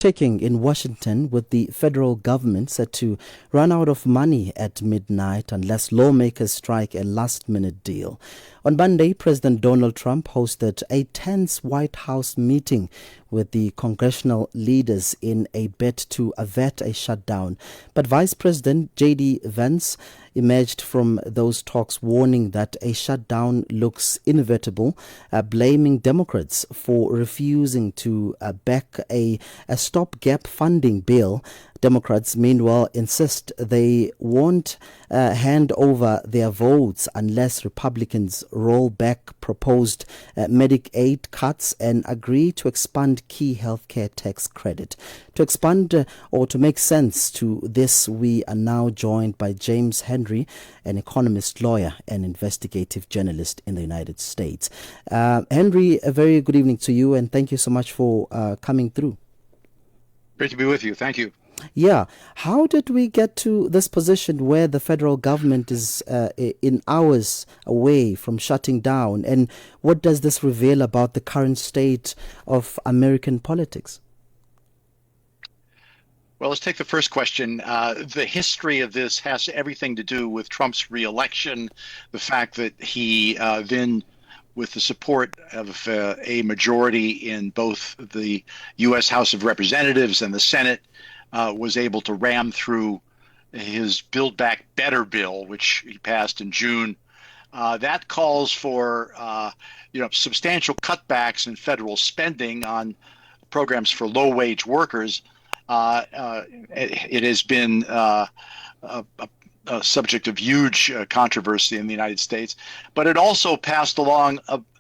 clock-ticking in Washington, with the federal government set to run out of money at midnight unless lawmakers strike a last-minute deal. On Monday, President Donald Trump hosted a tense White House meeting with the congressional leaders in a bid to avert a shutdown. But Vice President JD Vance emerged from those talks warning that a shutdown looks inevitable, blaming Democrats for refusing to back a stopgap funding bill. Democrats, meanwhile, insist they won't hand over their votes unless Republicans roll back proposed Medicaid cuts and agree to expand key healthcare tax credit. To expand or to make sense to this, we are now joined by James Henry, an economist, lawyer, and investigative journalist in the United States. Henry, a very good evening to you, and thank you so much for coming through. Great to be with you. Thank you. Yeah. How did we get to this position where the federal government is in hours away from shutting down? And what does this reveal about the current state of American politics? Well, let's take the first question. The history of this has everything to do with Trump's reelection, the fact that he then, with the support of a majority in both the U.S. House of Representatives and the Senate, was able to ram through his Build Back Better bill, which he passed in June. That calls for substantial cutbacks in federal spending on programs for low-wage workers. It has been a subject of huge controversy in the United States, but it also passed along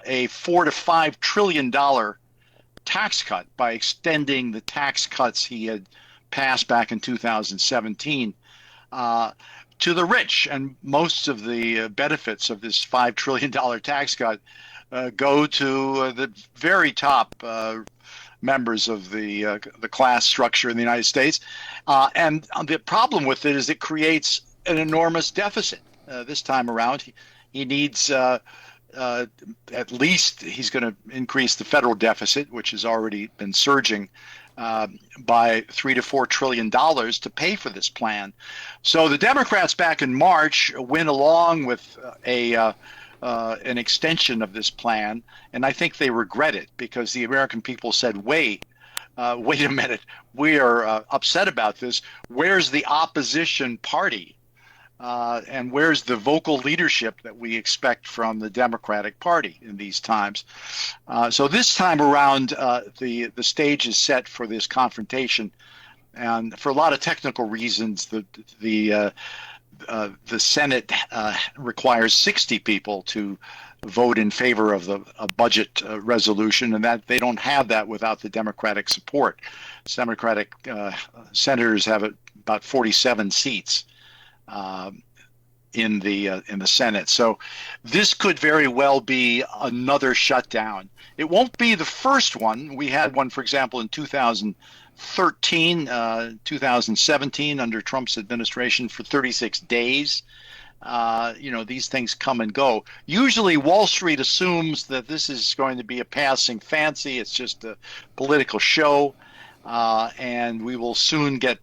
a $4 to $5 trillion tax cut by extending the tax cuts he had passed back in 2017 to the rich. And most of the benefits of this $5 trillion tax cut go to the very top members of the class structure in the United States. And the problem with it is it creates an enormous deficit. This time around, he needs at least, he's going to increase the federal deficit, which has already been surging, by $3 to $4 trillion to pay for this plan. So the Democrats back in March went along with an extension of this plan, and I think they regret it because the American people said, wait a minute, we are upset about this. Where's the opposition party? And where's the vocal leadership that we expect from the Democratic Party in these times? So this time around, the stage is set for this confrontation, and for a lot of technical reasons, the Senate requires 60 people to vote in favor of a budget resolution, and that they don't have that without the Democratic support. Democratic senators have about 47 seats in the Senate. So this could very well be another shutdown. It won't be the first one. We had one, for example, in 2013, 2017 under Trump's administration for 36 days. These things come and go. Usually Wall Street assumes that this is going to be a passing fancy. It's just a political show. And we will soon get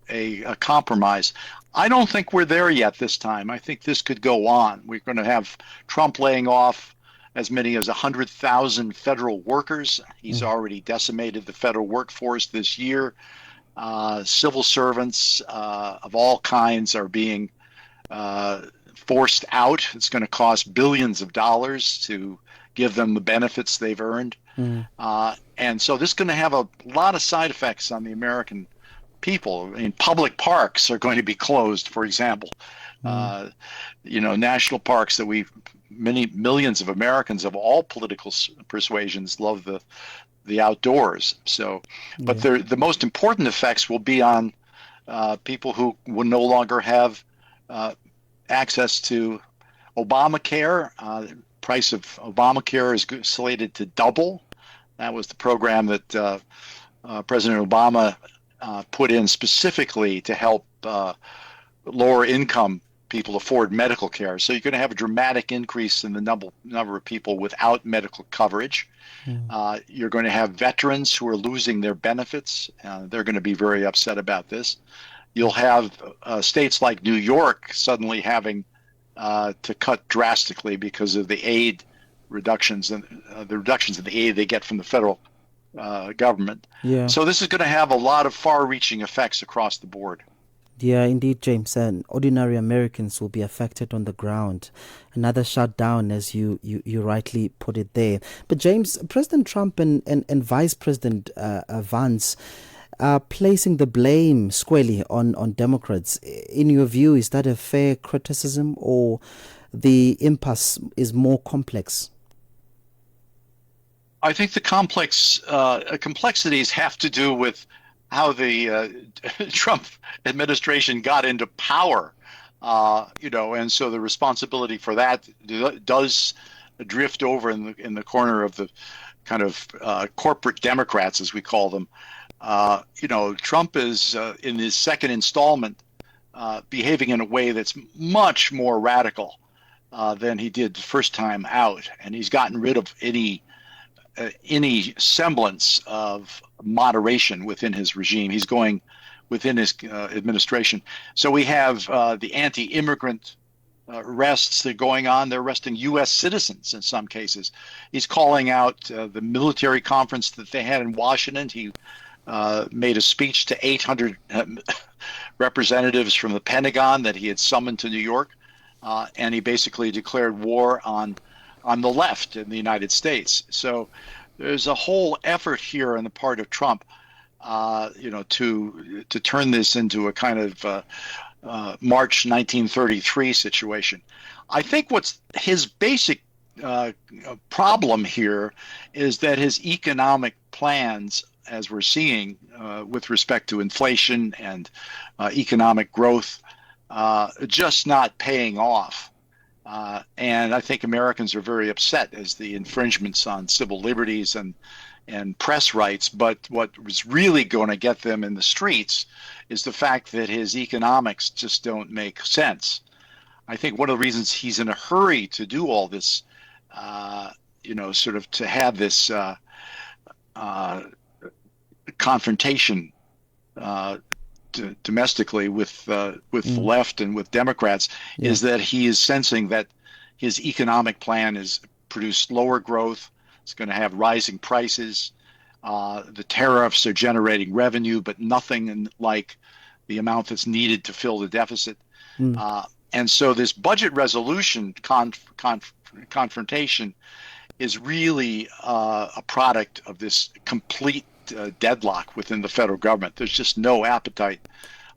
a compromise. I don't think we're there yet this time. I think this could go on. We're going to have Trump laying off as many as 100,000 federal workers. He's already decimated the federal workforce this year. Civil servants of all kinds are being forced out. It's going to cost billions of dollars to give them the benefits they've earned. And so this is going to have a lot of side effects on the American people. I mean, public parks are going to be closed, for example. National parks that many millions of Americans of all political persuasions love the outdoors. So, but the most important effects will be on people who will no longer have access to Obamacare. The price of Obamacare is slated to double. That was the program that President Obama put in specifically to help lower income people afford medical care. So you're going to have a dramatic increase in the number of people without medical coverage. You're going to have veterans who are losing their benefits. They're going to be very upset about this. You'll have states like New York suddenly having to cut drastically because of the aid reductions and the reductions in the aid they get from the federal government. Yeah. So this is going to have a lot of far-reaching effects across the board. Yeah, indeed, James. And ordinary Americans will be affected on the ground. Another shutdown, as you rightly put it there. But James, President Trump and Vice President Vance are placing the blame squarely on Democrats. In your view, is that a fair criticism, or the impasse is more complex? I think the complexities have to do with how the Trump administration got into power, and so the responsibility for that does drift over in the corner of the kind of corporate Democrats, as we call them. Trump is in his second installment behaving in a way that's much more radical than he did the first time out, and he's gotten rid of any semblance of moderation within his regime. He's going within his administration. So we have the anti-immigrant arrests that are going on. They're arresting U.S. citizens in some cases. He's calling out the military conference that they had in Washington. He made a speech to 800 representatives from the Pentagon that he had summoned to New York, and he basically declared war on the left in the United States. So there's a whole effort here on the part of Trump, to turn this into a kind of March 1933 situation. I think what's his basic problem here is that his economic plans, as we're seeing with respect to inflation and economic growth, just not paying off. And I think Americans are very upset as the infringements on civil liberties and press rights. But what was really going to get them in the streets is the fact that his economics just don't make sense. I think one of the reasons he's in a hurry to do all this, sort of to have this confrontation domestically with the left and with Democrats, is that he is sensing that his economic plan is produced lower growth. It's going to have rising prices. The tariffs are generating revenue, but nothing like the amount that's needed to fill the deficit. And so this budget resolution confrontation is really a product of this complete deadlock within the federal government. There's just no appetite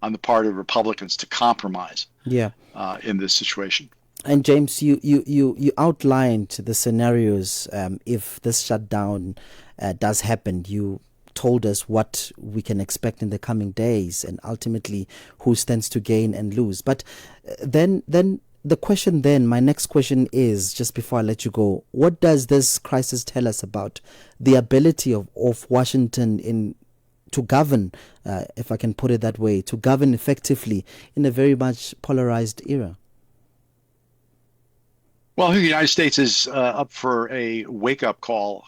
on the part of Republicans to compromise in this situation. And James, you outlined the scenarios if this shutdown does happen. You told us what we can expect in the coming days and ultimately who stands to gain and lose. But then the question then, my next question is, just before I let you go, what does this crisis tell us about the ability of Washington to govern, if I can put it that way, to govern effectively in a very much polarized era? Well, I think the United States is up for a wake-up call.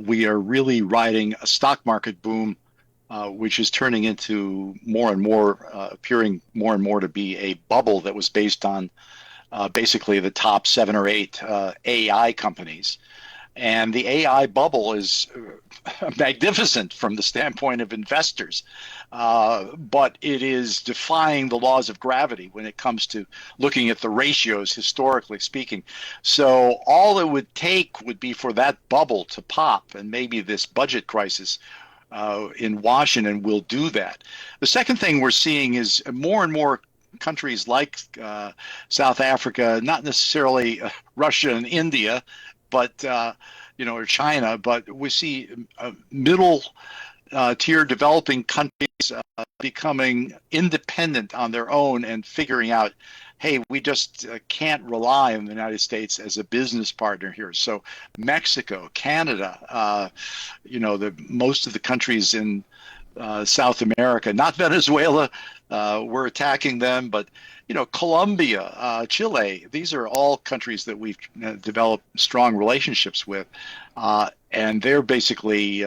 We are really riding a stock market boom, which is turning into more and more, appearing more and more to be a bubble that was based on basically the top 7 or 8 AI companies. And the AI bubble is magnificent from the standpoint of investors, but it is defying the laws of gravity when it comes to looking at the ratios, historically speaking. So all it would take would be for that bubble to pop, and maybe this budget crisis in Washington will do that. The second thing we're seeing is more and more countries like South Africa, not necessarily Russia and India, but or China, but we see middle tier developing countries becoming independent on their own and figuring out, hey, we just can't rely on the United States as a business partner here. So Mexico, Canada, most of the countries in South America, not Venezuela. We're attacking them, but Colombia, Chile. These are all countries that we've developed strong relationships with, and they're basically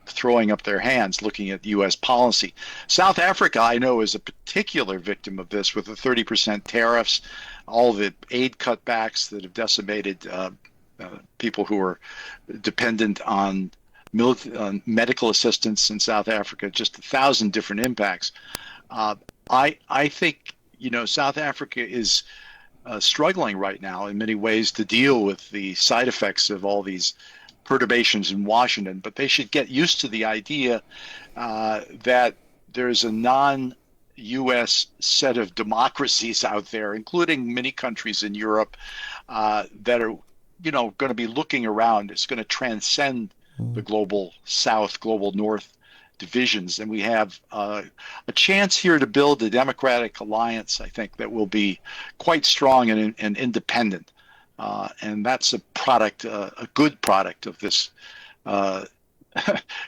throwing up their hands looking at U.S. policy. South Africa, I know, is a particular victim of this with the 30% tariffs, all the aid cutbacks that have decimated people who are dependent on medical assistance in South Africa, just 1,000 different impacts. I think, South Africa is struggling right now in many ways to deal with the side effects of all these perturbations in Washington, but they should get used to the idea that there's a non-U.S. set of democracies out there, including many countries in Europe, that are, going to be looking around. It's going to transcend the global South, global North divisions. And we have a chance here to build a democratic alliance, I think, that will be quite strong and independent. And that's a product, a good product of this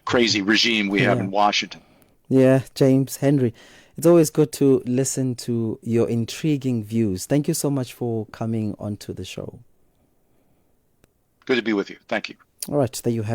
crazy regime we have in Washington. Yeah, James Henry, it's always good to listen to your intriguing views. Thank you so much for coming onto the show. Good to be with you. Thank you. All right, there you have